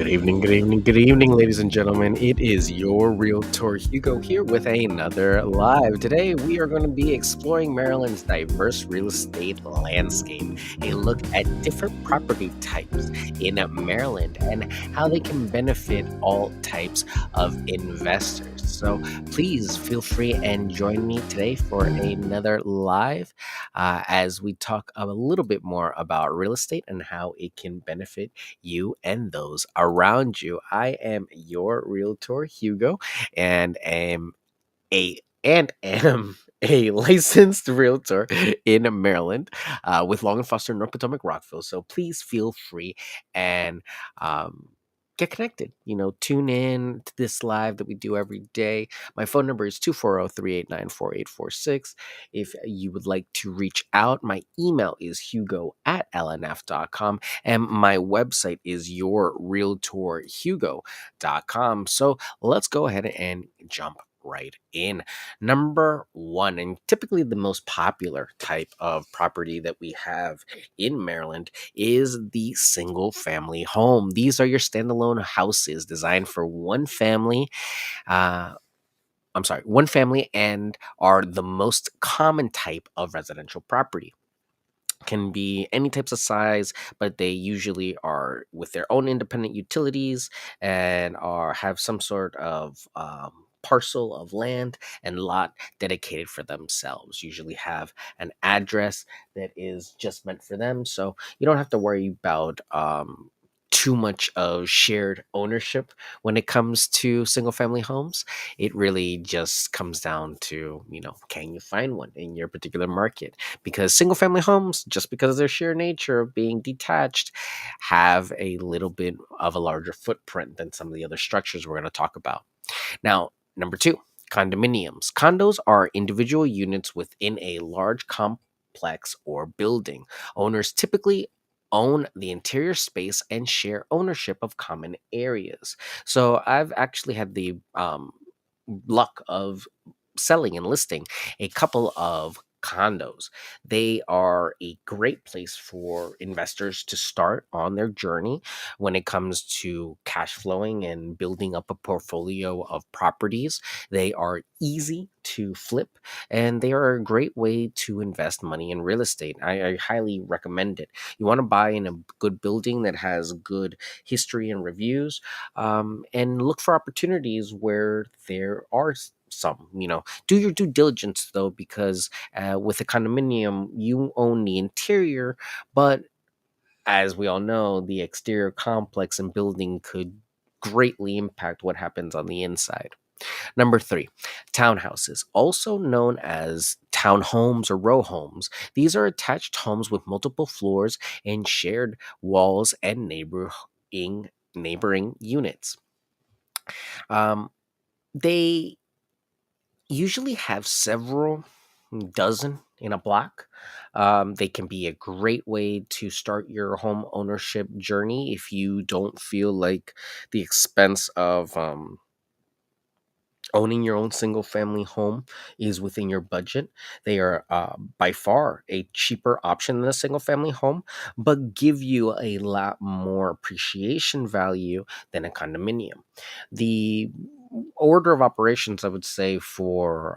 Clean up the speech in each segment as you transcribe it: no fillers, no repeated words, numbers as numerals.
Good evening, good evening, good evening, ladies and gentlemen. It is your Realtor Hugo here with another live. Today, we are going to be exploring Maryland's diverse real estate landscape, a look at different property types in Maryland and how they can benefit all types of investors. So, please feel free and join me today for another live as we talk a little bit more about real estate and how it can benefit you and those around you. I am your realtor, Hugo, and am a licensed realtor in Maryland with Long and Foster, North Potomac, Rockville. So please feel free and get connected. Tune in to this live that we do every day. My phone number is 240-389-4846. If you would like to reach out, my email is hugo@lnf.com and my website is yourrealtorhugo.com. So let's go ahead and jump right in. Number one, and typically the most popular type of property that we have in Maryland, is the single family home. These are your standalone houses designed for one family. Uh, one family, and are the most common type of residential property. Can be any types of size, but they usually are with their own independent utilities and are have some sort of parcel of land and lot dedicated for themselves. Usually have an address that is just meant for them, so you don't have to worry about too much of shared ownership when it comes to single family homes. It really just comes down to, can you find one in your particular market? Because single family homes, just because of their sheer nature of being detached, have a little bit of a larger footprint than some of the other structures we're going to talk about. Now, number two, condominiums. Condos are individual units within a large complex or building. Owners typically own the interior space and share ownership of common areas. So I've actually had the luck of selling and listing a couple of condos. They are a great place for investors to start on their journey when it comes to cash flowing and building up a portfolio of properties. They are easy to flip, and they are a great way to invest money in real estate. I highly recommend it. You want to buy in a good building that has good history and reviews, and look for opportunities where there are some. Do your due diligence though, because with a condominium, you own the interior, but as we all know, the exterior complex and building could greatly impact what happens on the inside. Number three, townhouses, also known as townhomes or row homes. These are attached homes with multiple floors and shared walls and neighboring units. Um, they usually have several dozen in a block. They can be a great way to start your home ownership journey if you don't feel like the expense of owning your own single family home is within your budget. They are by far a cheaper option than a single family home, but give you a lot more appreciation value than a condominium. The order of operations, I would say, for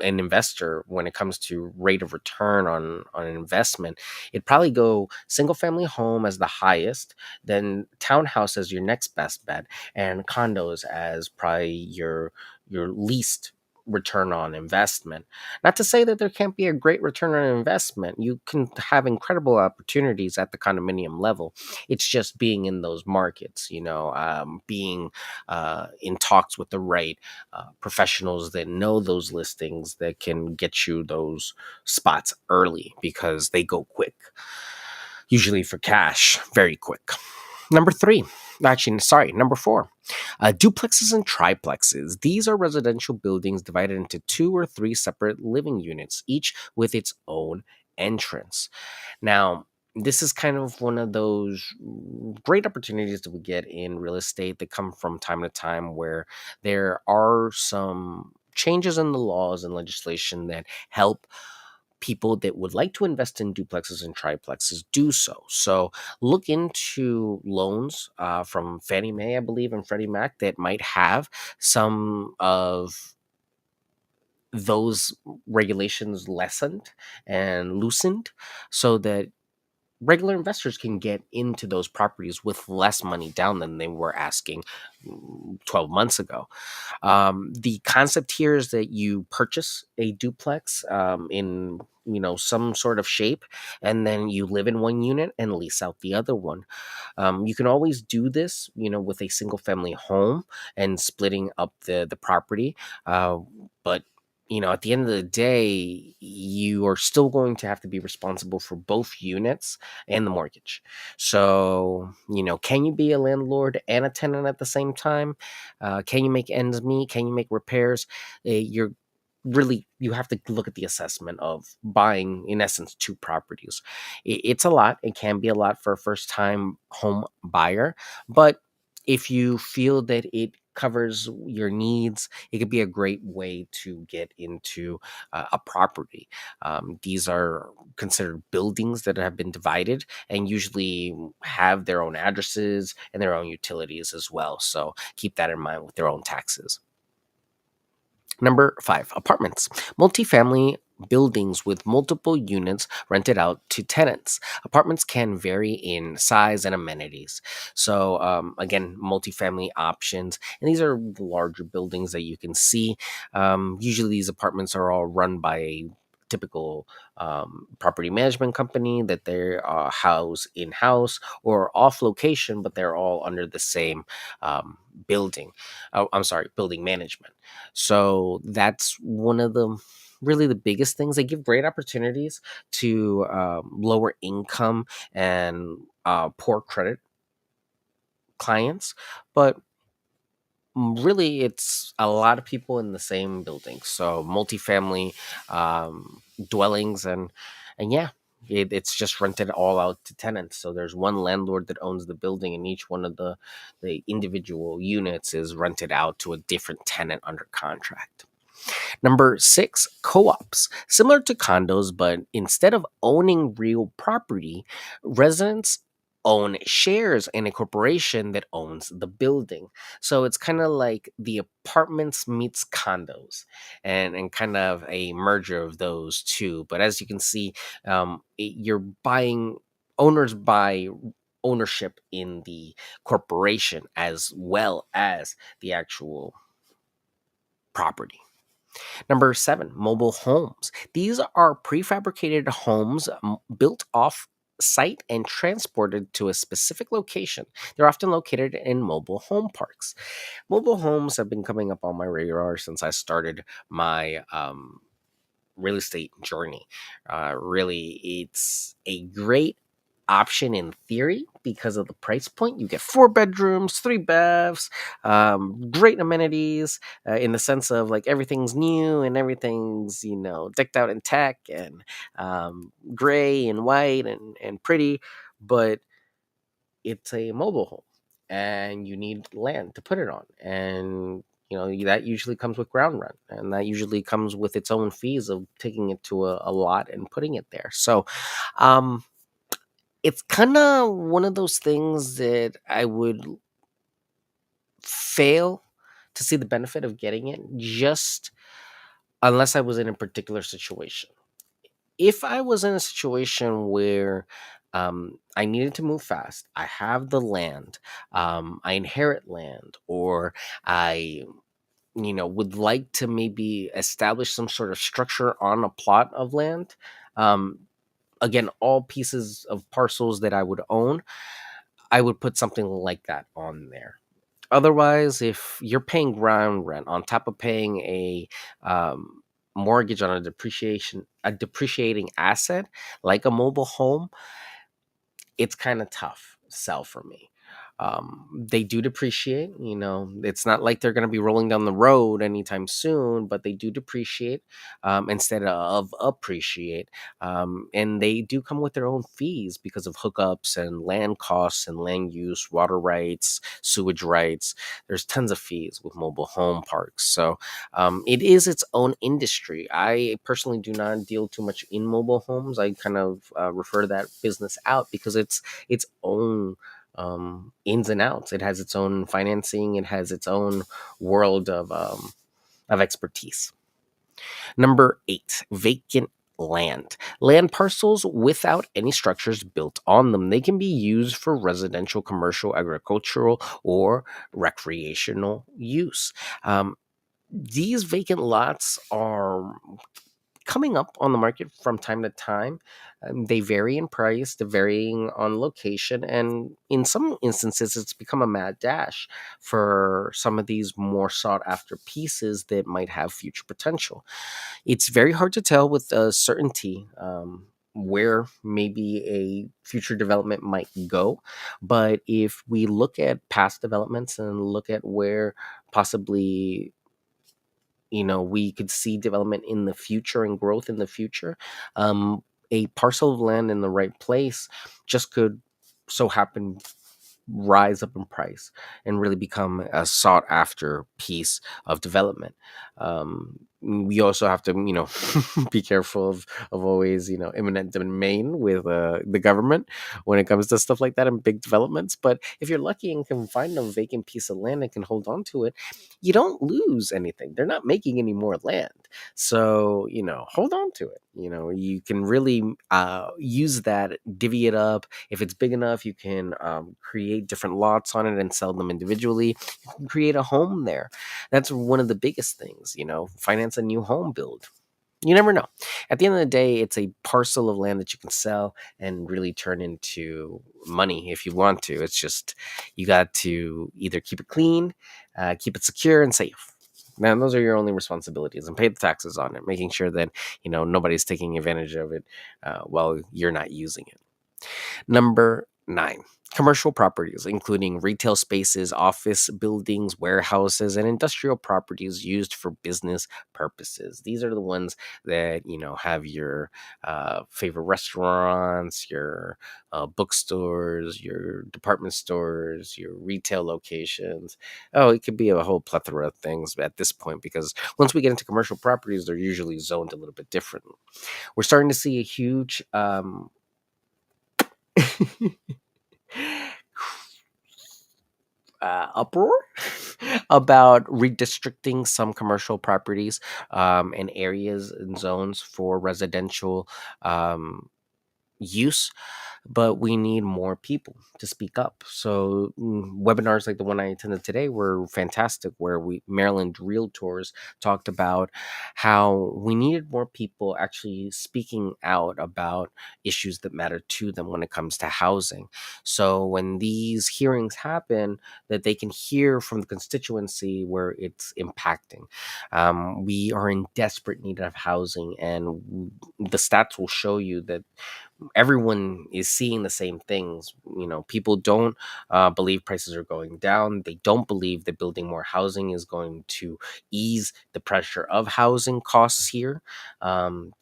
an investor when it comes to rate of return on an investment, it'd probably go single family home as the highest, then townhouse as your next best bet, and condos as probably your least return on investment. Not to say that there can't be a great return on investment. You can have incredible opportunities at the condominium level. It's just being in those markets, being in talks with the right professionals that know those listings that can get you those spots early because they go quick, usually for cash, very quick. Number four, duplexes and triplexes. These are residential buildings divided into two or three separate living units, each with its own entrance. Now, this is kind of one of those great opportunities that we get in real estate that come from time to time where there are some changes in the laws and legislation that help people that would like to invest in duplexes and triplexes do so. So look into loans from Fannie Mae, I believe, and Freddie Mac that might have some of those regulations lessened and loosened so that regular investors can get into those properties with less money down than they were asking 12 months ago. The concept here is that you purchase a duplex in some sort of shape, and then you live in one unit and lease out the other one. You can always do this, with a single family home and splitting up the property. But at the end of the day, you are still going to have to be responsible for both units and the mortgage. So, can you be a landlord and a tenant at the same time? Can you make ends meet? Can you make repairs? You have to look at the assessment of buying, in essence, two properties. It's a lot. It can be a lot for a first time home buyer, but if you feel that it covers your needs, it could be a great way to get into a property. These are considered buildings that have been divided and usually have their own addresses and their own utilities as well. So keep that in mind with their own taxes. Number five, apartments. Multifamily buildings with multiple units rented out to tenants. Apartments can vary in size and amenities. So, again, multifamily options. And these are the larger buildings that you can see. Usually, these apartments are all run by a typical property management company that they're housed in house or off location, but they're all under the same building. Oh, I'm sorry, building management. So that's one of the really the biggest things. They give great opportunities to lower income and poor credit clients, but really it's a lot of people in the same building. So multifamily dwellings and yeah. It's just rented all out to tenants. So there's one landlord that owns the building, and each one of the individual units is rented out to a different tenant under contract. Number six, co ops. Similar to condos, but instead of owning real property, residents own shares in a corporation that owns the building. So it's kind of like the apartments meets condos and kind of a merger of those two. But as you can see, you're buying, owners buy ownership in the corporation as well as the actual property. Number seven, mobile homes. These are prefabricated homes built off site and transported to a specific location. They're often located in mobile home parks. Mobile homes have been coming up on my radar since I started my real estate journey. Really, it's a great option in theory because of the price point. You get four bedrooms, three baths, great amenities in the sense of like everything's new and everything's decked out in tech and gray and white and pretty, but it's a mobile home and you need land to put it on, and that usually comes with ground rent, and that usually comes with its own fees of taking it to a lot and putting it there. So um it's kind of one of those things that I would fail to see the benefit of getting it just unless I was in a particular situation. If I was in a situation where I needed to move fast, I have the land, I inherit land, or I would like to maybe establish some sort of structure on a plot of land. Um, Again, all pieces of parcels that I would own, I would put something like that on there. Otherwise, if you're paying ground rent on top of paying a mortgage on a depreciating asset like a mobile home, it's kind of tough sell for me. They do depreciate. It's not like they're going to be rolling down the road anytime soon, but they do depreciate instead of appreciate. And they do come with their own fees because of hookups and land costs and land use, water rights, sewage rights. There's tons of fees with mobile home parks. So it is its own industry. I personally do not deal too much in mobile homes. I kind of refer that business out because it's its own ins and outs. It has its own financing. It has its own world of expertise. Number 8, vacant land. Land parcels without any structures built on them. They can be used for residential, commercial, agricultural, or recreational use. These vacant lots are coming up on the market from time to time. They vary in price, they're varying on location, and in some instances, it's become a mad dash for some of these more sought after pieces that might have future potential. It's very hard to tell with certainty. Where maybe a future development might go. But if we look at past developments and look at where possibly we could see development in the future and growth in the future, a parcel of land in the right place just could so happen rise up in price and really become a sought after piece of development. We also have to, be careful of always, eminent domain with the government when it comes to stuff like that and big developments. But if you're lucky and can find a vacant piece of land and can hold on to it, you don't lose anything. They're not making any more land. So, hold on to it. You can really use that, divvy it up. If it's big enough, you can create different lots on it and sell them individually. You can create a home there. That's one of the biggest things, finance a new home build. You never know. At the end of the day, it's a parcel of land that you can sell and really turn into money if you want to. It's just you got to either keep it clean, keep it secure, and safe. Now, those are your only responsibilities, and pay the taxes on it, making sure that nobody's taking advantage of it while you're not using it. Number 9, commercial properties, including retail spaces, office buildings, warehouses, and industrial properties used for business purposes. These are the ones that, have your favorite restaurants, your bookstores, your department stores, your retail locations. Oh, it could be a whole plethora of things at this point because once we get into commercial properties, they're usually zoned a little bit different. We're starting to see a huge uproar about redistricting some commercial properties and areas and zones for residential use, but we need more people to speak up. So webinars like the one I attended today were fantastic, where we Maryland Realtors talked about how we needed more people actually speaking out about issues that matter to them when it comes to housing. So when these hearings happen, that they can hear from the constituency where it's impacting. We are in desperate need of housing, and the stats will show you that everyone is seeing the same things. People don't believe prices are going down. They don't believe that building more housing is going to ease the pressure of housing costs here.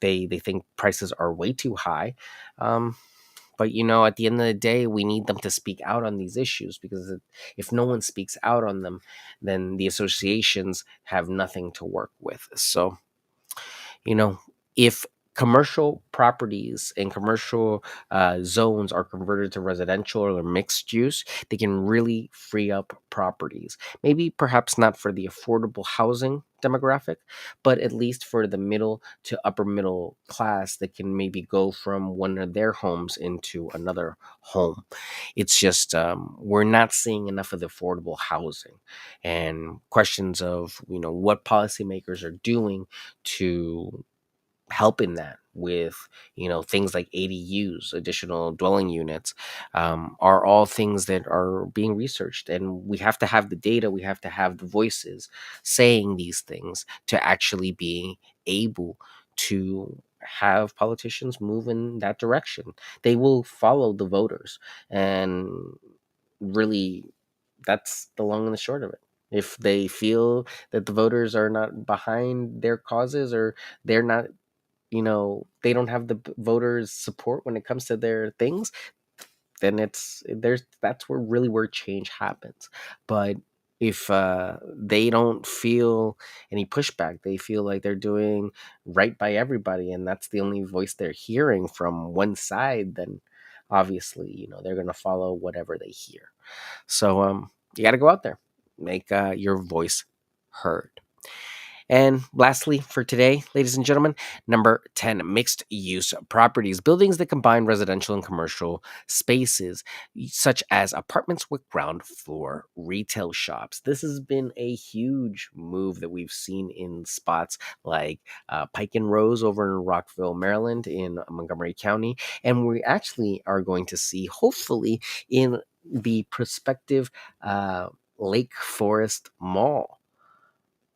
They think prices are way too high. But at the end of the day, we need them to speak out on these issues because if no one speaks out on them, then the associations have nothing to work with. So if commercial properties and commercial zones are converted to residential or mixed use, they can really free up properties. Maybe perhaps not for the affordable housing demographic, but at least for the middle to upper middle class that can maybe go from one of their homes into another home. It's just we're not seeing enough of the affordable housing, and questions of what policymakers are doing to helping that with things like ADUs, additional dwelling units, are all things that are being researched, and we have to have the data, we have to have the voices saying these things to actually be able to have politicians move in that direction. They will follow the voters, and really, that's the long and the short of it. If they feel that the voters are not behind their causes, or they're not, they don't have the voters' support when it comes to their things, then that's where change happens. But if they don't feel any pushback, they feel like they're doing right by everybody, and that's the only voice they're hearing from one side, then obviously, they're going to follow whatever they hear. So you got to go out there, make your voice heard. And lastly, for today, ladies and gentlemen, number 10, mixed use properties, buildings that combine residential and commercial spaces, such as apartments with ground floor retail shops. This has been a huge move that we've seen in spots like Pike and Rose over in Rockville, Maryland, in Montgomery County. And we actually are going to see, hopefully, in the prospective Lake Forest Mall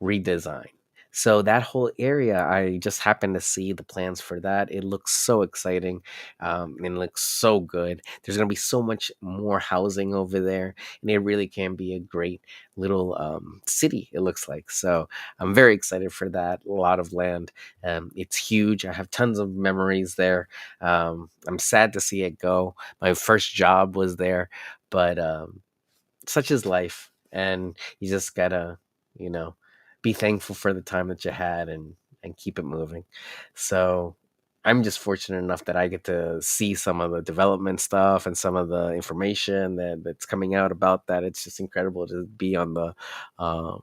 redesign. So that whole area, I just happened to see the plans for that. It looks so exciting, and it looks so good. There's going to be so much more housing over there, and it really can be a great little city, it looks like. So I'm very excited for that. A lot of land. It's huge. I have tons of memories there. I'm sad to see it go. My first job was there, but such is life, and you just gotta, you know be thankful for the time that you had, and keep it moving. So I'm just fortunate enough that I get to see some of the development stuff and some of the information that's coming out about that. It's just incredible to be um, on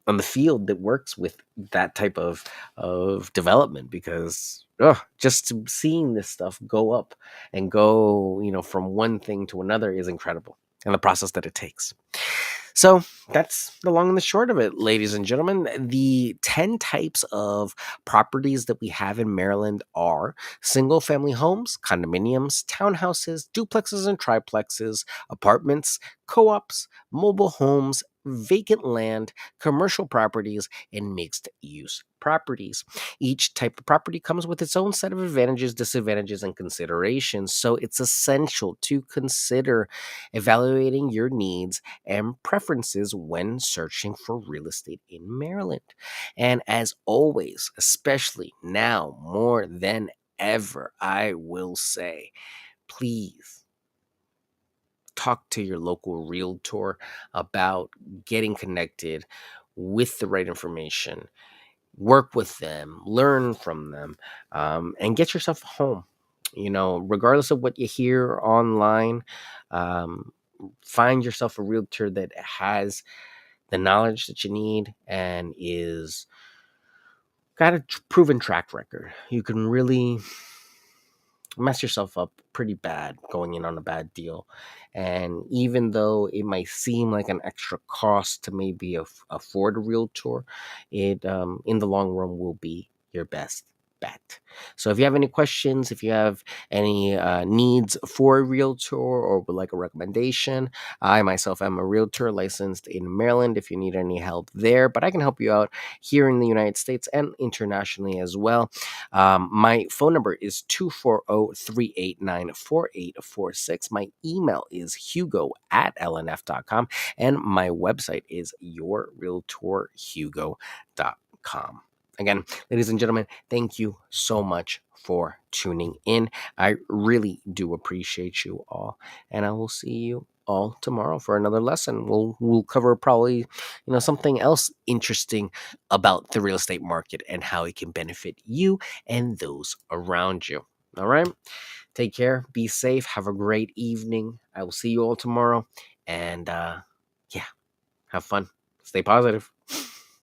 the field that works with that type of development, because just seeing this stuff go up and go, from one thing to another is incredible, and the process that it takes. So that's the long and the short of it, ladies and gentlemen. The 10 types of properties that we have in Maryland are single family homes, condominiums, townhouses, duplexes and triplexes, apartments, co ops, mobile homes, vacant land, commercial properties, and mixed use properties. Each type of property comes with its own set of advantages, disadvantages, and considerations. So it's essential to consider evaluating your needs and preferences when searching for real estate in Maryland. And as always, especially now more than ever, I will say, please talk to your local realtor about getting connected with the right information. Work with them, learn from them, and get yourself a home. Regardless of what you hear online, um, find yourself a realtor that has the knowledge that you need and is got a proven track record. You can really mess yourself up pretty bad going in on a bad deal. And even though it might seem like an extra cost to maybe afford a realtor, it in the long run will be your best bet. So if you have any questions, if you have any needs for a realtor or would like a recommendation, I myself am a realtor licensed in Maryland if you need any help there, but I can help you out here in the United States and internationally as well. My phone number is 240-389-4846. My email is hugo@lnf.com. And my website is yourrealtorhugo.com. Again, ladies and gentlemen, thank you so much for tuning in. I really do appreciate you all. And I will see you all tomorrow for another lesson. We'll cover probably, something else interesting about the real estate market and how it can benefit you and those around you. All right. Take care. Be safe. Have a great evening. I will see you all tomorrow. And yeah, have fun. Stay positive.